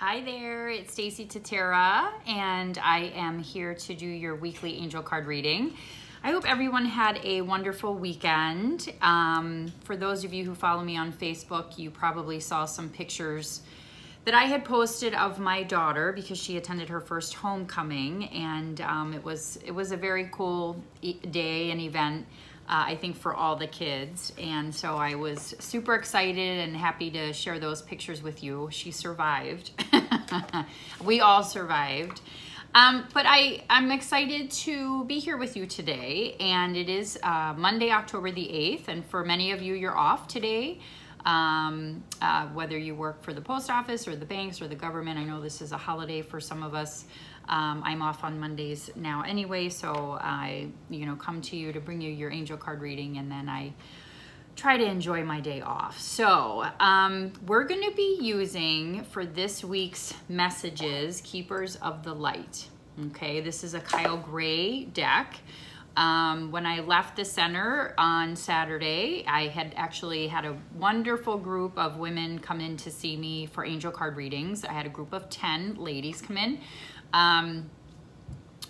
Hi there, it's Stacie Tatera, and I am here to do your weekly angel card reading. I hope everyone had a wonderful weekend. For those of you who follow me on Facebook, you probably saw some pictures that I had posted of my daughter because she attended her first homecoming, and it was a very cool day and event. I think for all the kids, and so I was super excited and happy to share those pictures with you. She survived. We all survived. But I'm excited to be here with you today, and it is Monday, October the 8th, and for many of you, you're off today. Whether you work for the post office or the banks or the government. I know this is a holiday for some of us. I'm off on Mondays now anyway, so I come to you to bring you your angel card reading, and then I try to enjoy my day off. So we're going to be using for this week's messages Keepers of the Light. Okay, this is a Kyle Gray deck. When I left the center on Saturday, I had actually had a wonderful group of women come in to see me for angel card readings. I had a group of 10 ladies come in.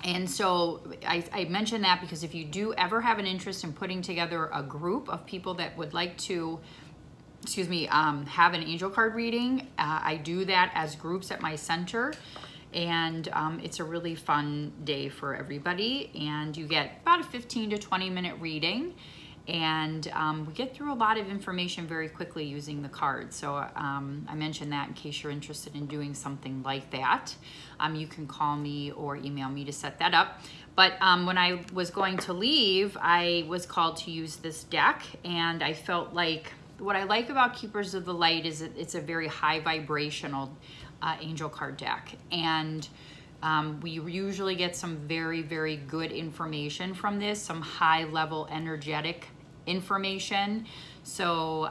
And so I mentioned that because if you do ever have an interest in putting together a group of people that would like to, have an angel card reading, I do that as groups at my center. And it's a really fun day for everybody, and you get about a 15 to 20 minute reading, and we get through a lot of information very quickly using the cards. So I mentioned that in case you're interested in doing something like that. You can call me or email me to set that up. But when I was going to leave, I was called to use this deck, and I felt like what I like about Keepers of the Light is it's a very high vibrational angel card deck, and we usually get some very, very good information from this, some high level energetic information. So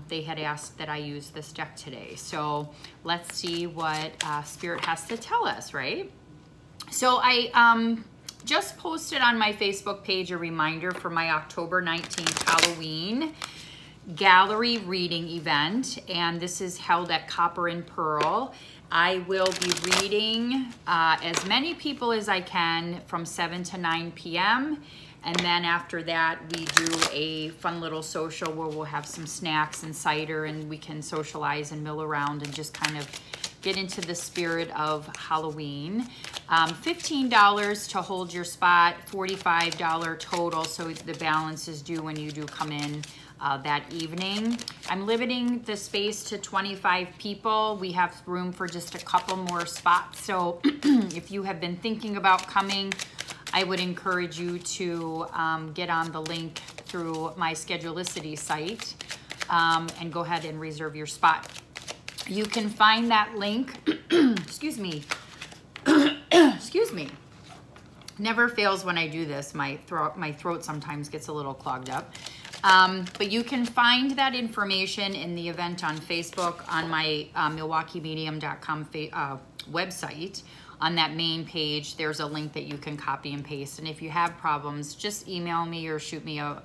they had asked that I use this deck today. So let's see what Spirit has to tell us, right? So I just posted on my Facebook page a reminder for my October 19th Halloween gallery reading event, and this is held at Copper and Pearl. I will be reading as many people as I can from 7 to 9 p.m. And then after that, we do a fun little social where we'll have some snacks and cider, and we can socialize and mill around and just kind of get into the spirit of Halloween. $15 to hold your spot, $45 total, so the balance is due when you do come in that evening. I'm limiting the space to 25 people. We have room for just a couple more spots. So if you have been thinking about coming, I would encourage you to get on the link through my Schedulicity site and go ahead and reserve your spot. You can find that link, excuse me, excuse me. Never fails when I do this. My throat sometimes gets a little clogged up. But you can find that information in the event on Facebook on my MilwaukeeMedium.com website. On that main page, there's a link that you can copy and paste. And if you have problems, just email me or shoot me a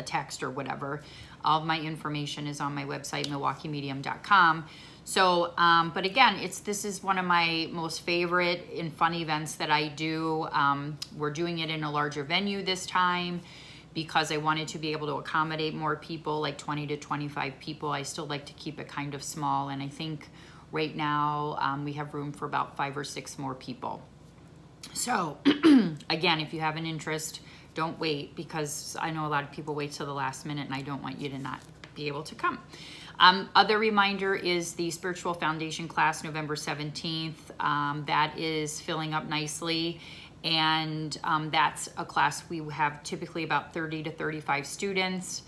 text or whatever. All of my information is on my website, MilwaukeeMedium.com. So, but again, this is one of my most favorite and fun events that I do. We're doing it in a larger venue this time, because I wanted to be able to accommodate more people, like 20 to 25 people. I still like to keep it kind of small, and I think right now we have room for about 5 or 6 more people. So again, if you have an interest, don't wait, because I know a lot of people wait till the last minute, and I don't want you to not be able to come. Other reminder is the Spiritual Foundation class, November 17th. That is filling up nicely. And that's a class we have typically about 30 to 35 students.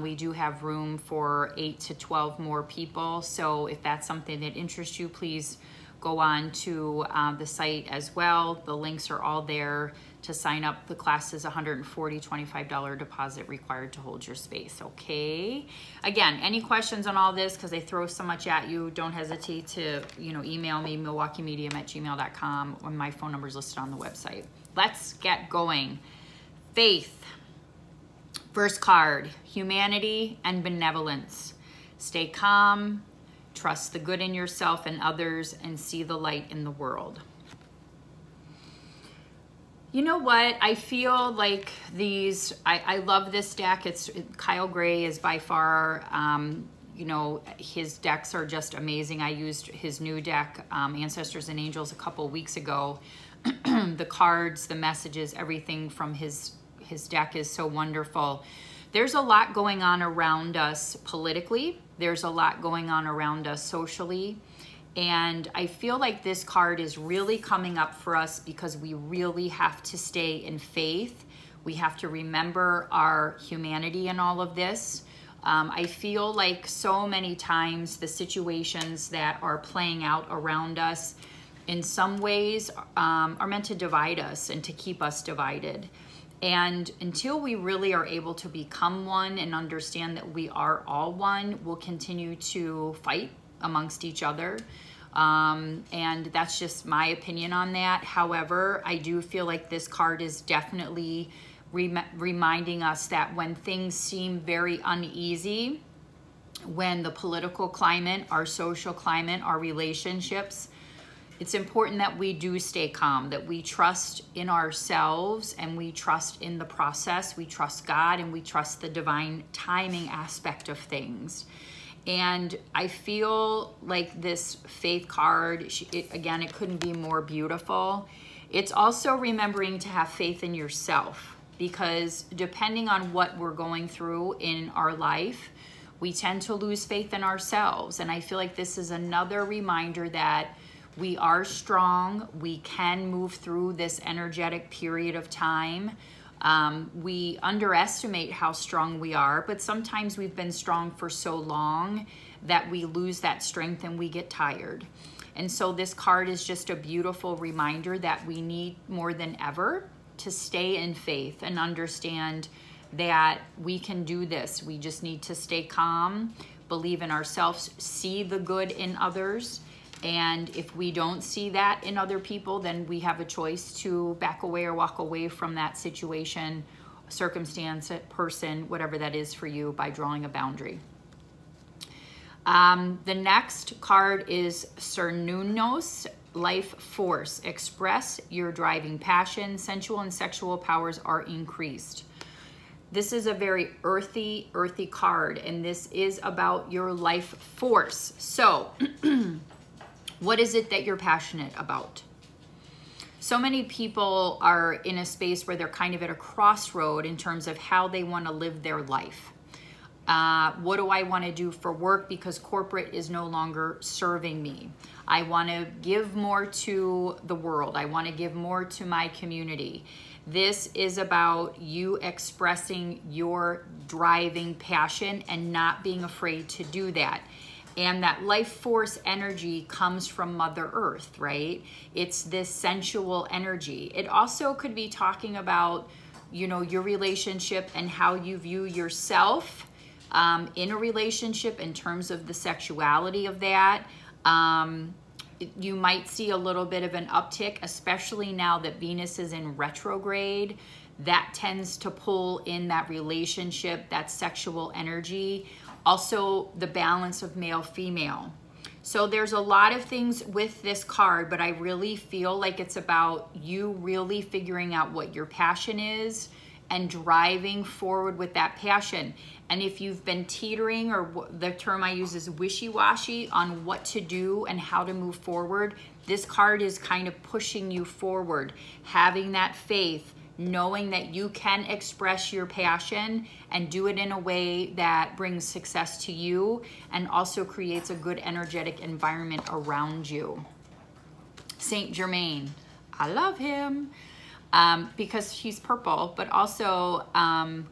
We do have room for 8 to 12 more people. So if that's something that interests you, please go on to the site as well. The links are all there to sign up. The class is $140, $25 deposit required to hold your space, okay? Again, any questions on all this, because I throw so much at you, don't hesitate to email me, MilwaukeeMedium@gmail.com, or my phone number is listed on the website. Let's get going. Faith. First card, humanity and benevolence. Stay calm, Trust the good in yourself and others and see the light in the world. You know what? I feel like these, I love this deck. Kyle Gray is by far, you know, his decks are just amazing. I used his new deck, Ancestors and Angels, a couple weeks ago. The cards, the messages, everything from his deck is so wonderful. There's a lot going on around us politically. There's a lot going on around us socially. And I feel like this card is really coming up for us because we really have to stay in faith. We have to remember our humanity in all of this. I feel like so many times the situations that are playing out around us in some ways are meant to divide us and to keep us divided. And until we really are able to become one and understand that we are all one, we'll continue to fight amongst each other. And that's just my opinion on that. However, I do feel like this card is definitely reminding us that when things seem very uneasy, when the political climate, our social climate, our relationships, it's important that we do stay calm, that we trust in ourselves and we trust in the process. We trust God and we trust the divine timing aspect of things. And I feel like this faith card, again, it couldn't be more beautiful. It's also remembering to have faith in yourself, because depending on what we're going through in our life, we tend to lose faith in ourselves. And I feel like this is another reminder that we are strong. We can move through this energetic period of time. We underestimate how strong we are, but sometimes we've been strong for so long that we lose that strength and we get tired. And so this card is just a beautiful reminder that we need more than ever to stay in faith and understand that we can do this. We just need to stay calm, believe in ourselves, see the good in others. And if we don't see that in other people, then we have a choice to back away or walk away from that situation, circumstance, person, whatever that is for you, by drawing a boundary. The next card is Cernunnos, Life Force. Express your driving passion. Sensual and sexual powers are increased. This is a very earthy card, and this is about your life force. So, what is it that you're passionate about? So many people are in a space where they're kind of at a crossroad in terms of how they want to live their life. What do I want to do for work because corporate is no longer serving me? I want to give more to the world. I want to give more to my community. This is about you expressing your driving passion and not being afraid to do that. And that life force energy comes from Mother Earth, right? It's this sensual energy. It also could be talking about, you know, your relationship and how you view yourself in a relationship in terms of the sexuality of that. You might see a little bit of an uptick, especially now that Venus is in retrograde. That tends to pull in that relationship, that sexual energy. Also, the balance of male-female. So there's a lot of things with this card, but I really feel like it's about you really figuring out what your passion is and driving forward with that passion. And if you've been teetering, or the term I use is wishy-washy, on what to do and how to move forward, this card is kind of pushing you forward, having that faith, knowing that you can express your passion and do it in a way that brings success to you and also creates a good energetic environment around you. Saint Germain, I love him because he's purple, but also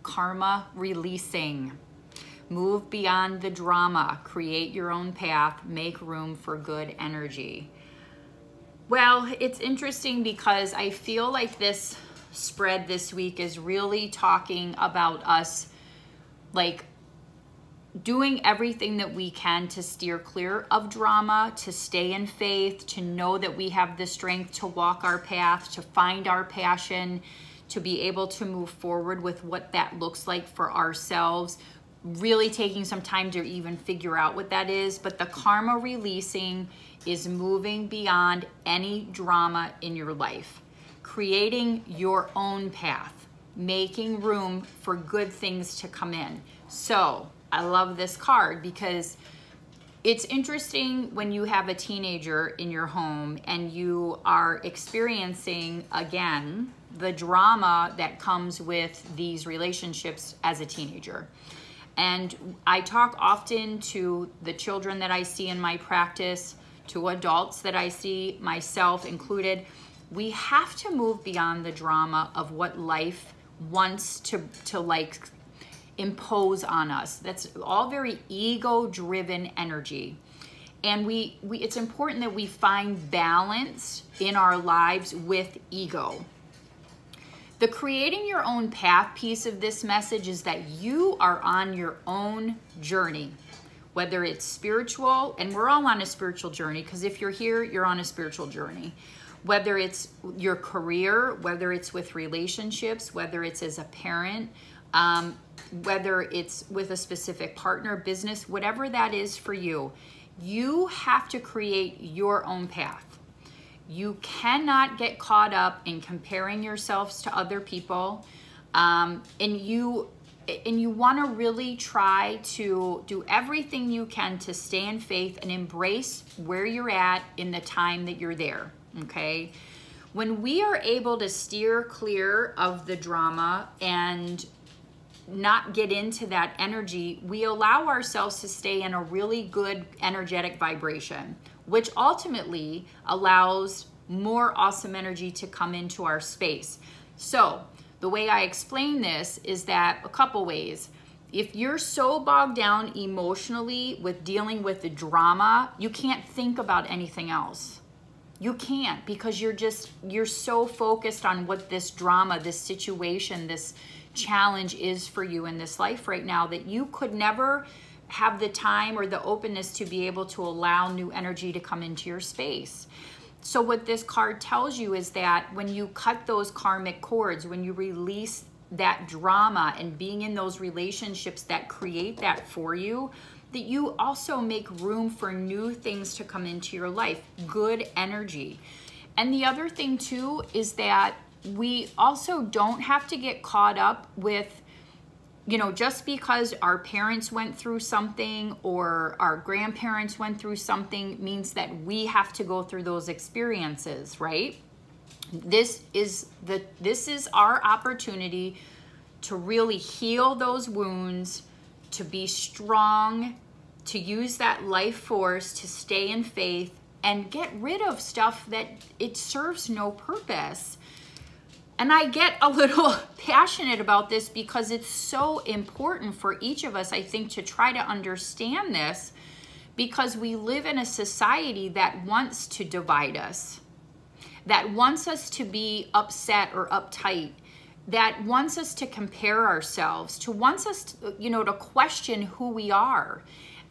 karma releasing. Move beyond the drama, create your own path, make room for good energy. Well, it's interesting because I feel like this spread this week is really talking about us like doing everything that we can to steer clear of drama, to stay in faith, to know that we have the strength to walk our path, to find our passion, to be able to move forward with what that looks like for ourselves, really taking some time to even figure out what that is, but the karma releasing is moving beyond any drama in your life, creating your own path, making room for good things to come in. So I love this card because it's interesting when you have a teenager in your home and you are experiencing, again, the drama that comes with these relationships as a teenager. And I talk often to the children that I see in my practice, to adults that I see, myself included. We have to move beyond the drama of what life wants to like impose on us. That's all very ego-driven energy. And it's important that we find balance in our lives with ego. The creating your own path piece of this message is that you are on your own journey, whether it's spiritual, and we're all on a spiritual journey, because if you're here, you're on a spiritual journey. Whether it's your career, whether it's with relationships, whether it's as a parent, whether it's with a specific partner, business, whatever that is for you, you have to create your own path. You cannot get caught up in comparing yourselves to other people, and you want to really try to do everything you can to stay in faith and embrace where you're at in the time that you're there, okay? When we are able to steer clear of the drama and not get into that energy, we allow ourselves to stay in a really good energetic vibration, which ultimately allows more awesome energy to come into our space. So the way I explain this is that a couple ways. If you're so bogged down emotionally with dealing with the drama, you can't think about anything else. You can't, because you're so focused on what this drama, this situation, this challenge is for you in this life right now, that you could never have the time or the openness to be able to allow new energy to come into your space. So what this card tells you is that when you cut those karmic cords, when you release that drama and being in those relationships that create that for you, that you also make room for new things to come into your life, good energy. And the other thing too is that we also don't have to get caught up with, you know, just because our parents went through something or our grandparents went through something means that we have to go through those experiences, right? This is our opportunity to really heal those wounds, to be strong, to use that life force to stay in faith and get rid of stuff that it serves no purpose. And I get a little passionate about this because it's so important for each of us, I think, to try to understand this, because we live in a society that wants to divide us, that wants us to be upset or uptight, that wants us to compare ourselves, to wants us to, you know, to question who we are.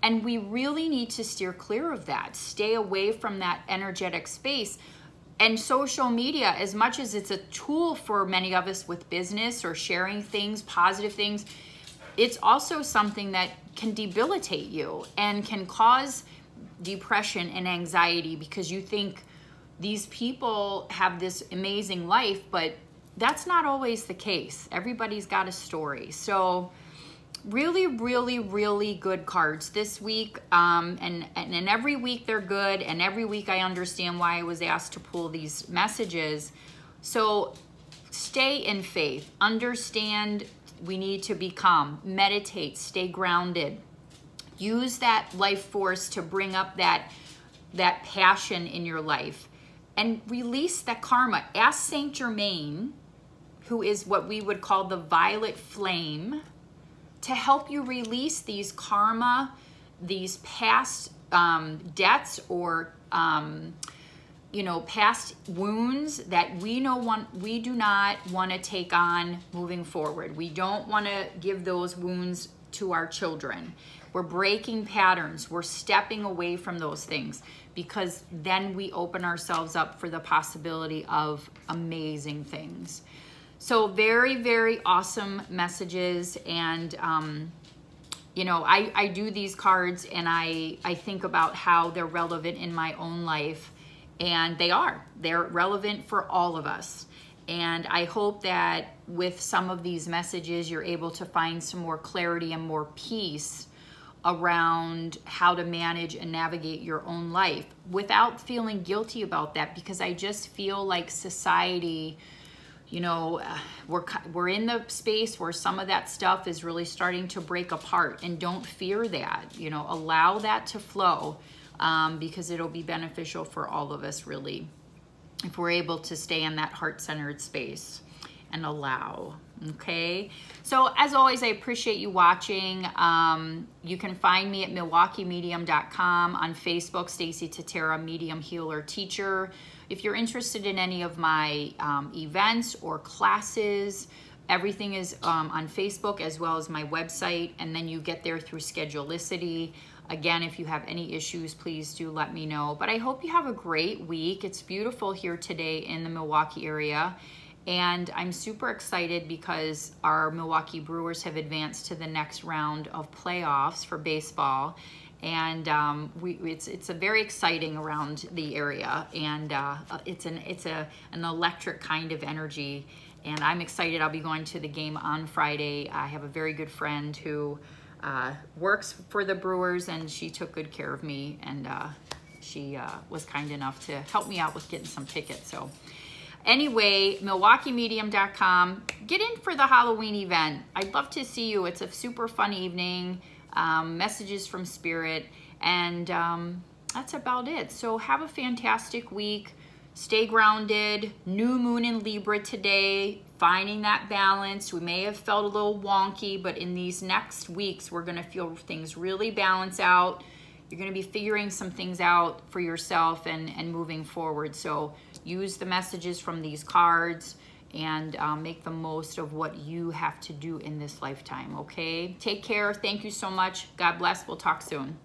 And we really need to steer clear of that, stay away from that energetic space. And social media, as much as it's a tool for many of us with business or sharing things, positive things, it's also something that can debilitate you and can cause depression and anxiety, because you think these people have this amazing life, but that's not always the case. Everybody's got a story. So really, really, really good cards this week. And every week they're good. And every week I understand why I was asked to pull these messages. So stay in faith. Understand we need to be calm. Meditate. Stay grounded. Use that life force to bring up that passion in your life. And release that karma. Ask Saint Germain, who is what we would call the violet flame, to help you release these karma, these past debts or you know, past wounds that we do not want to take on moving forward. We don't want to give those wounds to our children. We're breaking patterns. We're stepping away from those things, because then we open ourselves up for the possibility of amazing things. So very, very awesome messages, and you know, I do these cards and I think about how they're relevant in my own life, and they're relevant for all of us. And I hope that with some of these messages, you're able to find some more clarity and more peace around how to manage and navigate your own life without feeling guilty about that, because I just feel like society, you know, we're in the space where some of that stuff is really starting to break apart, and don't fear that, you know, allow that to flow, because it'll be beneficial for all of us, really, if we're able to stay in that heart-centered space and allow. Okay, so as always, I appreciate you watching. You can find me at MilwaukeeMedium.com, on Facebook, Stacie Tatera, Medium Healer Teacher. If you're interested in any of my events or classes, everything is on Facebook as well as my website, and then you get there through Schedulicity. Again, if you have any issues, please do let me know. But I hope you have a great week. It's beautiful here today in the Milwaukee area. And I'm super excited because our Milwaukee Brewers have advanced to the next round of playoffs for baseball. And it's a very exciting around the area. And it's an electric kind of energy. And I'm excited. I'll be going to the game on Friday. I have a very good friend who works for the Brewers, and she took good care of me, and she was kind enough to help me out with getting some tickets. So anyway, MilwaukeeMedium.com. Get in for the Halloween event. I'd love to see you. It's a super fun evening. Messages from Spirit, and that's about it. So have a fantastic week. Stay grounded. New moon in Libra today. Finding that balance. We may have felt a little wonky, but in these next weeks, we're going to feel things really balance out. You're going to be figuring some things out for yourself and moving forward. So use the messages from these cards and make the most of what you have to do in this lifetime, okay? Take care. Thank you so much. God bless. We'll talk soon.